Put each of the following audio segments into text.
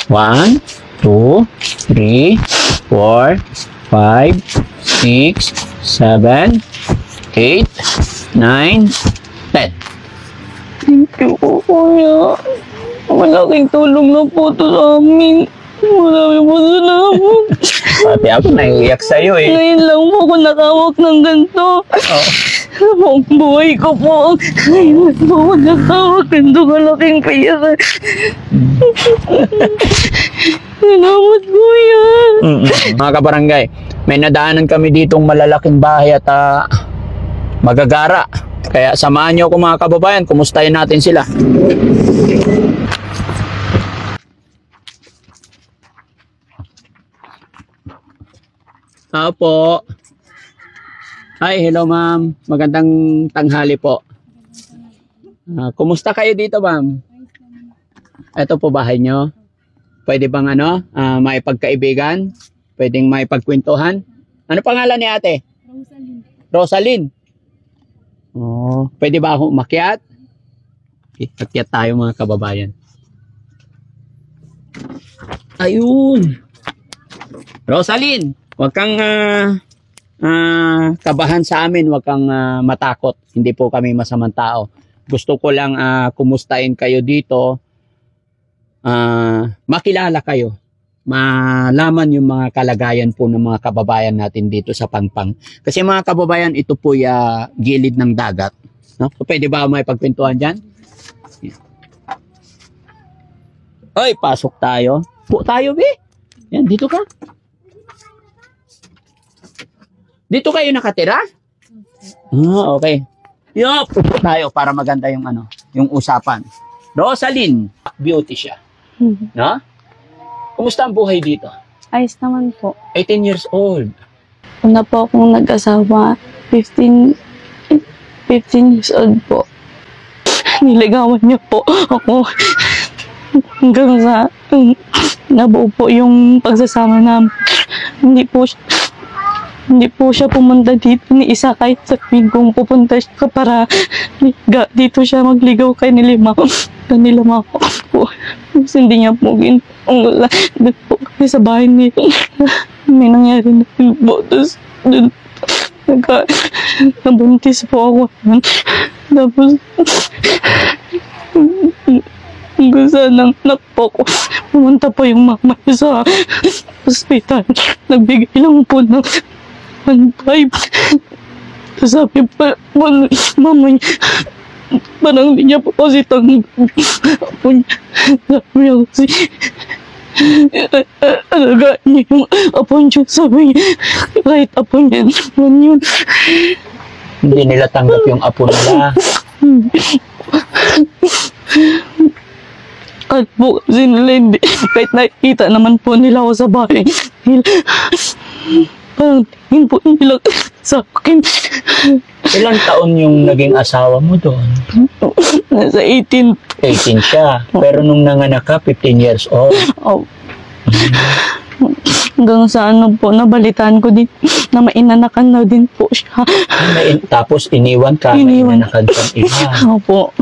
1, 2, 3, 4, 5, 6, 7, 8, 9, 10. Thank you po, kuya. Malaking tulong na po ito sa amin. Marami po salamat. Pati ako naiiyak sa'yo eh. Ngayon lang po ako nakawak ng ganito. Oh. Buong buhay ko po. Ngayon lang po ako nakawak ng kalaking pera. Salamat, kuya. Mga kabarangay, may nadaanan kami ditong malalaking bahay at magagara. Kaya samahan niyo ako mga kababayan, kumustahin natin sila. Opo. Hi, hello ma'am. Magandang tanghali po. Kumusta kayo dito ma'am? Ito po bahay nyo. Pwede bang maipagkaibigan? Pwedeng maipagkwentuhan? Ano pangalan ni ate? Rosaline. Rosaline. Oh, pwede ba ako umakyat? Akyat tayo mga kababayan. Ayun. Rosaline, wag kang kabahan sa amin, wag kang matakot. Hindi po kami masamang tao. Gusto ko lang kumustahin kayo dito. Makilala kayo. Malaman yung mga kalagayan po ng mga kababayan natin dito sa Pangpang. Kasi mga kababayan, ito po gilid ng dagat. No? So, pwede ba may pagpintuhan dyan? Oy, pasok tayo. Po tayo, be. Yan, dito ka. Dito kayo nakatira? Okay. Yup, upo tayo para maganda yung yung usapan. Rosaline, beauty siya. No? Kumusta ang buhay dito? Ayos naman po. 18 years old. Una po akong nag-asawa, 15 years old po. Niligawan niya po ako hanggang sa nabuo po yung pagsasama namin. Hindi po siya pumunta dito ni isa kahit sabihin kong pupunta siya para dito siya magligaw kay Nilima po. Kasi hindi niya po ginagawa. Doon po kami sa bahay nito. May nangyari na po. Tapos doon nabuntis po ako. Tapos hanggang sa anak po ko. Pumunta po yung mama niya sa hospital. Nagbigay lang po ng 1.5. Tapos sabi pa mama niya, parang hindi niya po kasi tanggap po niya. Sabi niya kasi alagaan niya yung apo niya. Sabi niya, kahit apo niya naman yun. Hindi nila tanggap yung apo nila. Kahit po kasi nila hindi. Kahit nakikita naman po nila ako sa bahay. Parang tingin po nila sa akin. Ilang taon yung naging asawa mo doon? Nasa 18. 18 siya. Pero nung nanganak ka, 15 years old. Oh. Hanggang sa po, nabalitaan ko din na mainanakan na din po siya. Tapos iniwan ka, mainanakan kang iba. Opo.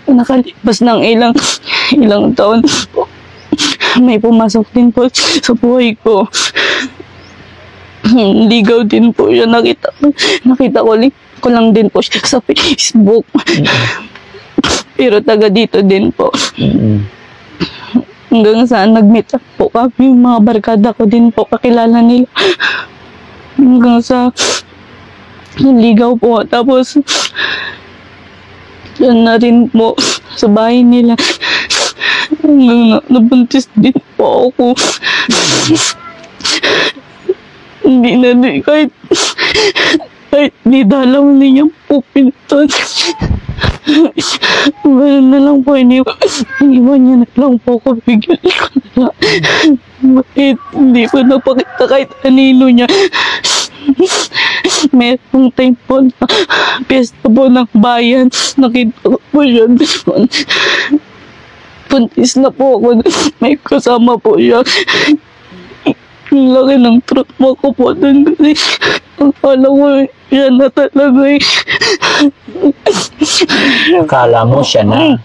Nakalipas ng ilang taon po, may pumasok din po sa buhay ko. Ligaw din po siya. Nakita ko lang din po siya sa Facebook. Pero taga dito din po. Hanggang saan nag-meet up po kami. Mga barkada ko din po, kakilala nila. Hanggang sa ligaw po. Tapos yan na rin po sa bahay nila. Hanggang nabuntis din po ako. Hindi na rin kahit nidalaw niya po pinuntan. Gano'n na lang po, iniwan niya na lang po ako, bigyan ko na. Bakit hindi po napakita kahit anino niya. Merong time po na piyesta po ng bayan, nakita ko po siya. Puntis na po ako, may kasama po siya. Ang laki ng trauma ko po dun kasi akala ko yan na talaga eh. Akala mo siya na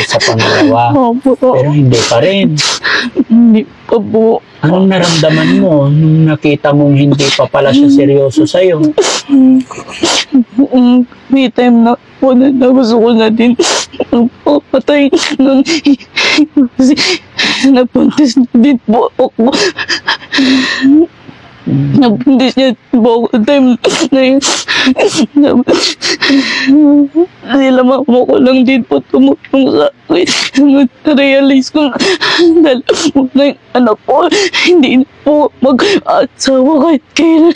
sa pangalawa. Opo. Pero hindi pa rin. Hindi pa po. Anong naramdaman mo nung nakita mong hindi pa pala siya seryoso sa'yo? May time na po na gusto ko na din magpapatay nun. Kasi napuntis na din po ako. Napuntis niya po ako time na yun. Sila mama ko lang din po tumutong sa akin. Na-realize ko na dalawa mo na yung anak ko. Hindi na po mag-asawa kahit kailan.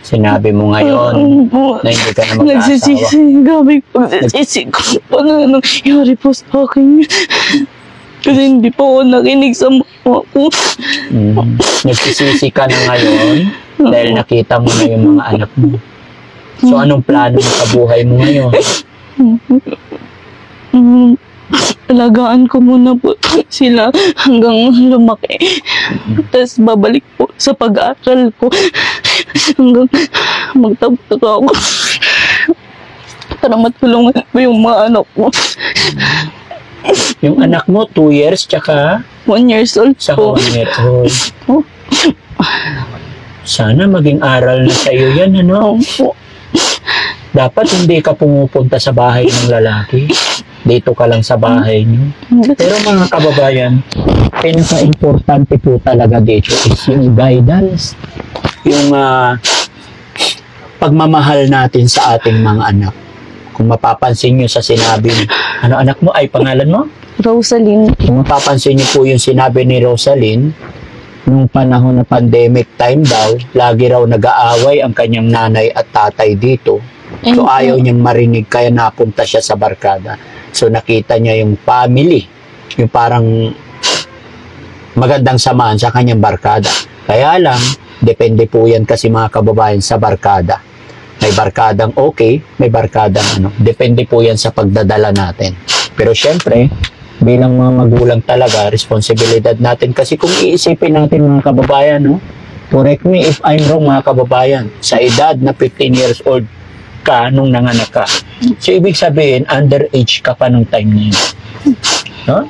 Sinabi mo ngayon na hindi ka na mag-aasawa. Nagsisisi. Grabe pagsisisi ko pa na nangyari po sa akin. Kasi hindi pa ako nakinig sa mama ko. Nagsisisi ka na ngayon dahil nakita mo na yung mga anak mo. So, anong plano mo sa buhay mo ngayon? Alagaan ko muna po sila hanggang lumaki. Tapos babalik po sa pag-aaral ko hanggang magtapos ako. Para matulungan po yung mga anak ko. Yung anak mo, 2 years, tsaka 1 years old saka po. 1 year old. Sana maging aral na sa iyo yan, ano? Opo. Dapat hindi ka pumupunta sa bahay ng lalaki. Dito ka lang sa bahay niyo. Pero mga kababayan, pinaka-importante po talaga dito is yung guidance. Yung pagmamahal natin sa ating mga anak. Kung mapapansin nyo sa sinabi, ano anak mo ay pangalan mo? Rosaline. Kung mapapansin nyo po yung sinabi ni Rosaline, nung panahon na pandemic time daw, lagi raw nag-aaway ang kanyang nanay at tatay dito. So ayaw niyang marinig kaya napunta siya sa barkada. So nakita niya yung family, yung parang magandang samahan sa kanyang barkada. Kaya lang, depende po yan kasi mga kababayan sa barkada. May barkadang okay, may barkadang ano. Depende po yan sa pagdadala natin. Pero syempre, bilang mga magulang talaga, responsibilidad natin. Kasi kung iisipin natin mga kababayan, no? Correct me if I'm wrong mga kababayan, sa edad na 15 years old ka nung nanganak ka. So, ibig sabihin, underage ka pa nung time na yun. No?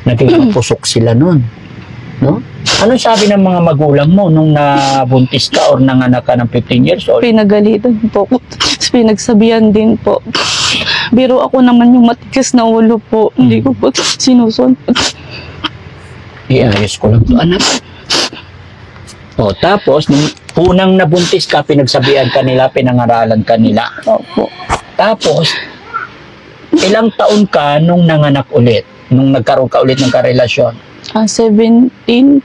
Naging pusok sila nun. No? Anong sabi ng mga magulang mo nung nabuntis ka or nanganak ka ng 15 years old? Pinagalitan po. Pinagsabihan din po. Biro ako naman yung matigas na ulo po. Hindi ko po sinusunod. Iayos ko lang to, anak. O, tapos, nung unang nabuntis ka, pinagsabihan ka nila, pinangaralan ka nila. Opo. Tapos, ilang taon ka nung nanganak ulit? Nung nagkaroon ka ulit ng karelasyon? 17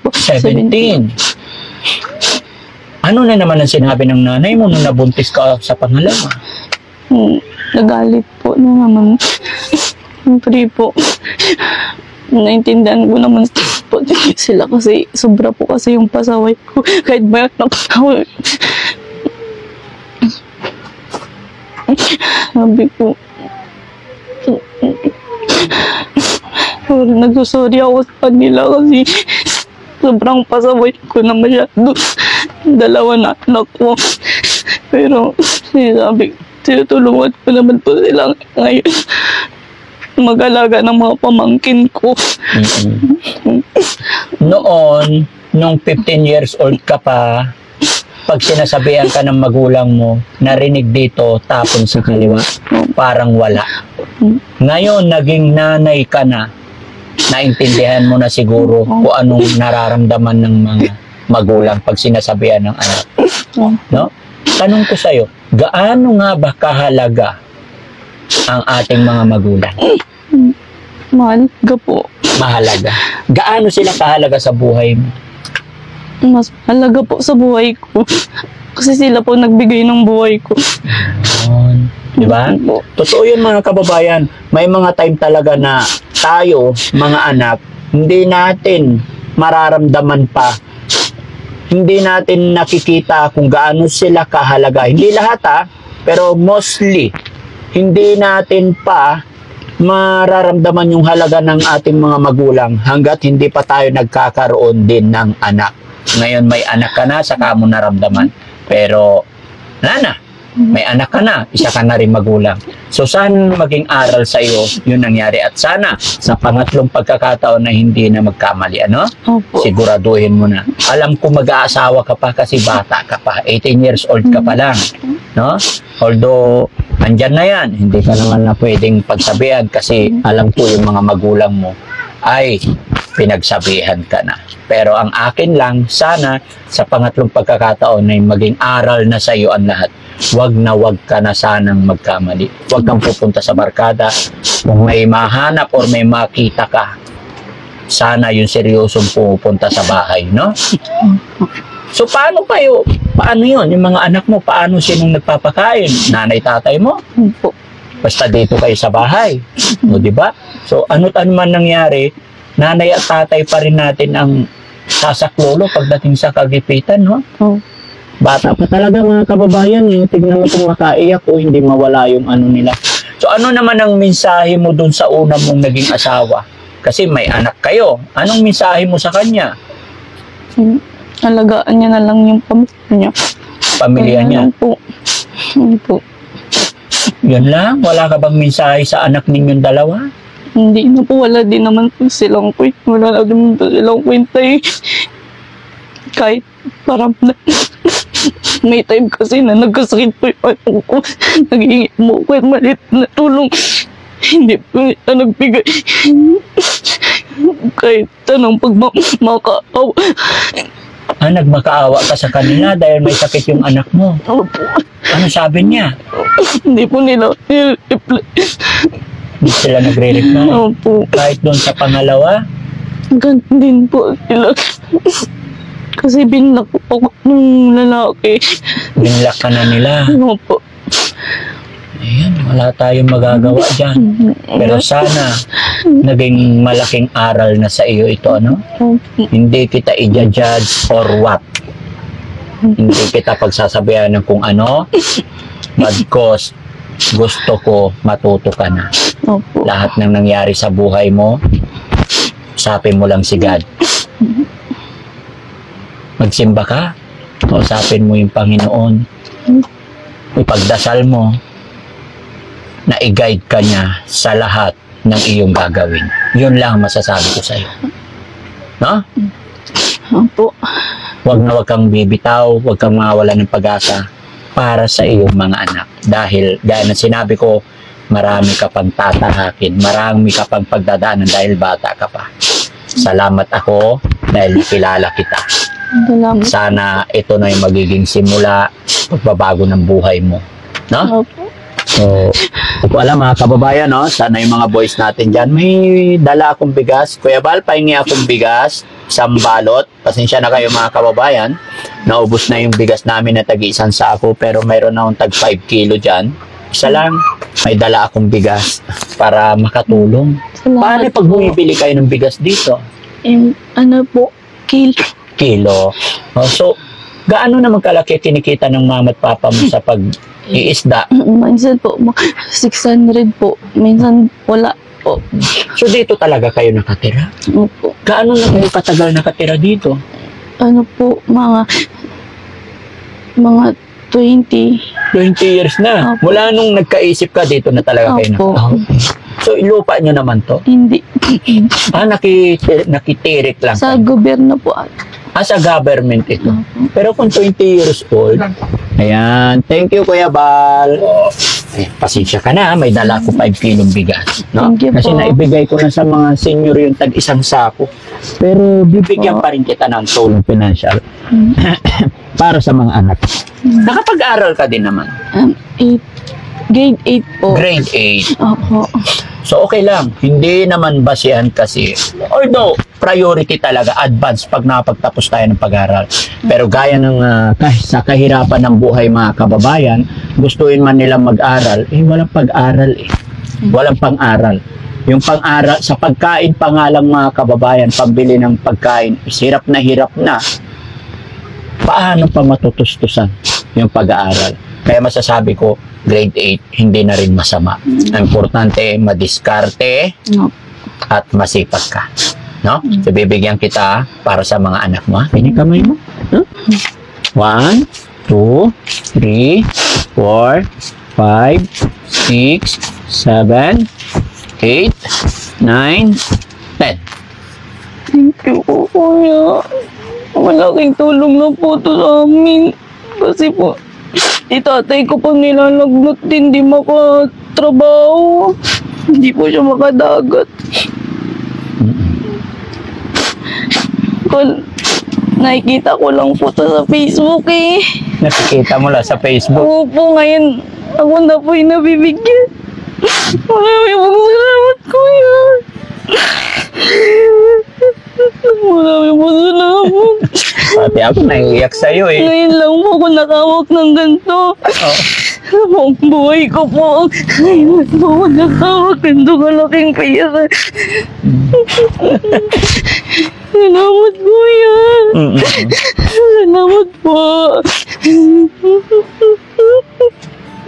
po. 17. Ano na naman ang sinabi ng nanay mo nung nabuntis ka sa pangalawa? Nagalit po na naman. Siyempre po. Naintindihan ko naman po sila kasi sobra po kasi yung pasaway ko. Kahit ba nakasaway. Sabi ko, nagsusorry ako sa kanila kasi sobrang pasaway ko na masyado. Dalawa na anak ko. Pero sabi, tinutulungan ko naman po sila ngayon mag-alaga ng mga pamangkin ko. Noon, nung 15 years old ka pa, pag sinasabihan ka ng magulang mo, narinig dito, tapon sa kaliwa, parang wala. Ngayon, naging nanay ka na, naintindihan mo na siguro kung anong nararamdaman ng mga magulang pag sinasabihan ng anak. No? Tanong ko sa'yo, gaano nga ba kahalaga ang ating mga magulang? Mahalaga po. Mahalaga. Gaano sila kahalaga sa buhay mo? Mas mahalaga po sa buhay ko. Kasi sila po nagbigay ng buhay ko. Di ba? Totoo yun mga kababayan. May mga time talaga na tayo, mga anak, hindi natin mararamdaman pa. Hindi natin nakikita kung gaano sila kahalaga. Hindi lahat pero mostly, hindi natin pa mararamdaman yung halaga ng ating mga magulang hanggat hindi pa tayo nagkakaroon din ng anak. Ngayon may anak ka na, saka mo naramdaman. Pero, wala na. May anak ka na, isa ka na rin magulang. So, sana maging aral sa iyo yung nangyari. At sana, sa pangatlong pagkakataon na hindi na magkamali, ano? Opo. Siguraduhin mo na. Alam ko mag-aasawa ka pa kasi bata ka pa. 18 years old ka pa lang. No? Although, andyan na yan. Hindi ka naman na pwedeng pagsabihan kasi alam ko yung mga magulang mo ay pinagsabihan ka na. Pero ang akin lang, sana sa pangatlong pagkakataon ay maging aral na sa iyo ang lahat. Wag ka na sanang magkamali. Wag kang pupunta sa barkada. Kung may mahanap or may makita ka, sana yung seryosong pupunta sa bahay, no? So, paano kayo? Paano yun? Yung mga anak mo, paano sinong nagpapakain? Nanay, tatay mo? Opo. Basta dito kayo sa bahay. O, di ba? So, ano't ano man nangyari, nanay at tatay pa rin natin ang sasaklolo pagdating sa kagipitan, no? Oh. Bata pa talaga mga kababayan, eh. Tignan mo kung makaiyak o hindi mawala yung ano nila. So, ano naman ang mensahe mo dun sa una mong naging asawa? Kasi may anak kayo. Anong mensahe mo sa kanya? Alagaan niya na lang yung pamilya niya. Pamilya Kaya niya. lang po. Yun po. Yun lang? Wala ka bang mensahe sa anak ninyong dalawa? Hindi na po, wala din naman po silang kwenta. Wala na din po silang kwenta eh. Kahit parang may time kasi na nagkasakit po yung ano ko. Naghingi mo ko at maliit na tulong. Hindi po nila nagbigay. Kahit anong pagmamakaaw. Nagmakaawa ka sa kanila dahil may sakit yung anak mo. Opo. Ano sabi niya? Hindi po nila i-reply. Hindi sila nagre-reply. Opo. Kahit doon sa pangalawa, Ganun din po sila. Kasi binlock po ako nung lalaki. binlock ka na nila. Opo. Ayan, wala tayong magagawa dyan. Pero sana, naging malaking aral na sa iyo ito, ano? Opo. Hindi kita i-judge or what. Hindi kita pagsasabihan ng kung ano. Bagkos, gusto ko matuto ka na. Opo. Lahat ng nangyari sa buhay mo, usapin mo lang si God. Magsimba ka, usapin mo yung Panginoon. Ipagdasal mo na i-guide ka niya sa lahat ng iyong gagawin. Yun lang masasabi ko sa iyo. No? Opo. Huwag kang bibitaw, huwag kang mawala ng pag-asa para sa iyong mga anak. Dahil, gaya ng sinabi ko, marami ka pang tatahakin, marami ka pang pagdadaanan dahil bata ka pa. Salamat ako dahil nakilala kita. Salamat. Sana ito na yung magiging simula, pagbabago ng buhay mo. No? Opo. So, kung alam mga kababayan, no? Sana yung mga boys natin dyan, may dala akong bigas. Kuya Bal, pahingi akong bigas, isang balot. Pasensya na kayo mga kababayan. Naubos na yung bigas namin na tag-isang sako, pero mayroon akong tag 5 kilo dyan. Isa lang, may dala akong bigas para makatulong. Salamat Paano pag po. bumibili kayo ng bigas dito? Ano po? Kilo. Oh, so, gaano naman kalaki kinikita ng mama at papa mo sa pag-iisda? Minsan po, 600 po. Minsan wala po. So, dito talaga kayo nakatira? Opo. Gaano na kayo katagal nakatira dito? Ano po, mga 20. 20 years na. Opo. Mula nung nagkaisip ka, dito na talaga kayo Opo. So, ilupa nyo naman to? Hindi. Nakitirik lang Sa kayo. gobyerno po. Sa government ito. Pero kung 20 years old, ayan, thank you Kuya Bal. Ay, pasensya ka na, may dala ko 5 kilong bigas. No? Thank you Kasi po. naibigay ko na sa mga senior yung tag-isang sako. Pero bibigyan pa rin kita ng tulong financial para sa mga anak. Nakapag-aral ka din naman. 8. Grade 8 po. Grade 8. Opo. So okay lang, hindi naman basihan kasi, although priority talaga, advance pag napagtapos tayo ng pag-aral. Pero gaya ng sa kahirapan ng buhay mga kababayan, gustuin man nilang mag-aral, walang pag-aral eh. Walang pang-aral. Yung pang-aral, sa pagkain pa nga lang mga kababayan, pambili ng pagkain, hirap na, paano pa matutustusan yung pag-aaral? Kaya masasabi ko, grade 8, hindi na rin masama. Ang importante, madiskarte No. at masipag ka. No? So, bibigyan kita para sa mga anak mo. Pinig kamay mo. No? 1, 2, 3, 4, 5, 6, 7, 8, 9, 10. Thank you po, kuya. Malaking tulong na po ito sa amin. Kasi po, itatay ko pang nilalagnat din, di makatrabaho. Hindi po siya makadagat. Nakikita ko lang po ito sa Facebook eh. Nakikita mo lang sa Facebook. Opo, ngayon ako na po yung nabibigyan. Maraming salamat, kuya. Maraming salamat. Pati ako naiiyak sa'yo eh. Ngayon lang po ako nakawak ng ganito. Oh. Buong buhay ko po. Ngayon lang po ako nakawak ng kalaking pera. Salamat, kuya. Salamat po.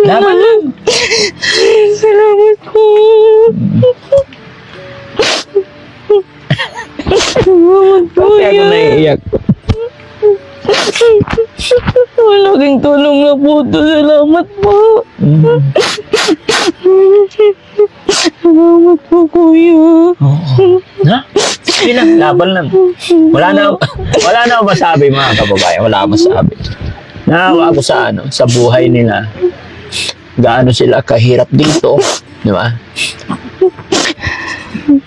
Laban lang. Salamat po. Salamat, Pati ako kuya. naiiyak. Malaking tulong na po ito. Salamat po. Salamat po, kuya. Oo. Ha? Sige lang, laban lang. Wala na ako masabi mga kababayan. Wala akong masabi. Naawa ako sa sa buhay nila. Gaano sila kahirap dito. Di ba?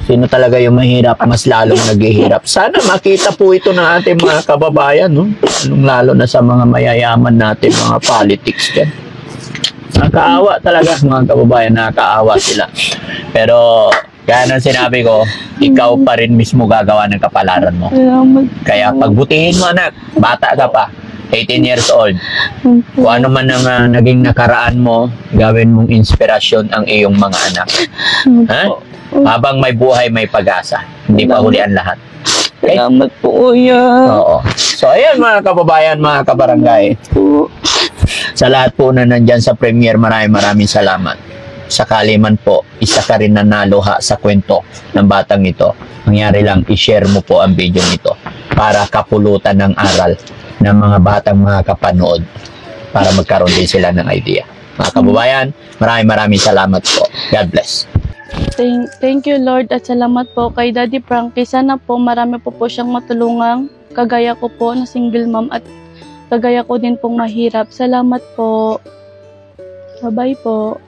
Sino talaga yung mahirap, mas lalong naghihirap. Sana makita po ito ng ating mga kababayan, no? Lalo na sa mga mayayaman natin, mga politics dyan. Nakakaawa talaga, mga kababayan, nakakaawa sila. Pero, kaya nang sinabi ko, ikaw pa rin mismo gagawa ng kapalaran mo. Salamat. Kaya pagbutihin mo, anak, bata ka pa, 18 years old. Kung ano man ang naging nakaraan mo, gawin mong inspirasyon ang iyong mga anak. Ha? Habang may buhay, may pag-asa. Hindi pa huli ang lahat. Okay? Salamat po, kuya. Oo. So, ayan mga kababayan, mga kabarangay. Po. Sa lahat po na nandyan sa premiere, maraming salamat. Sakali man po, isa ka rin nanaloha sa kwento ng batang ito. Mangyari lang, i-share mo po ang video nito para kapulutan ng aral ng mga batang mga kapanood para magkaroon din sila ng idea. Mga kababayan, maraming salamat po. God bless. Thank you, Lord, at salamat po kay Daddy Frankie. Sana po marami po siyang matulungang kagaya ko po na single mom at kagaya ko din pong mahirap. Salamat po. Bye-bye po.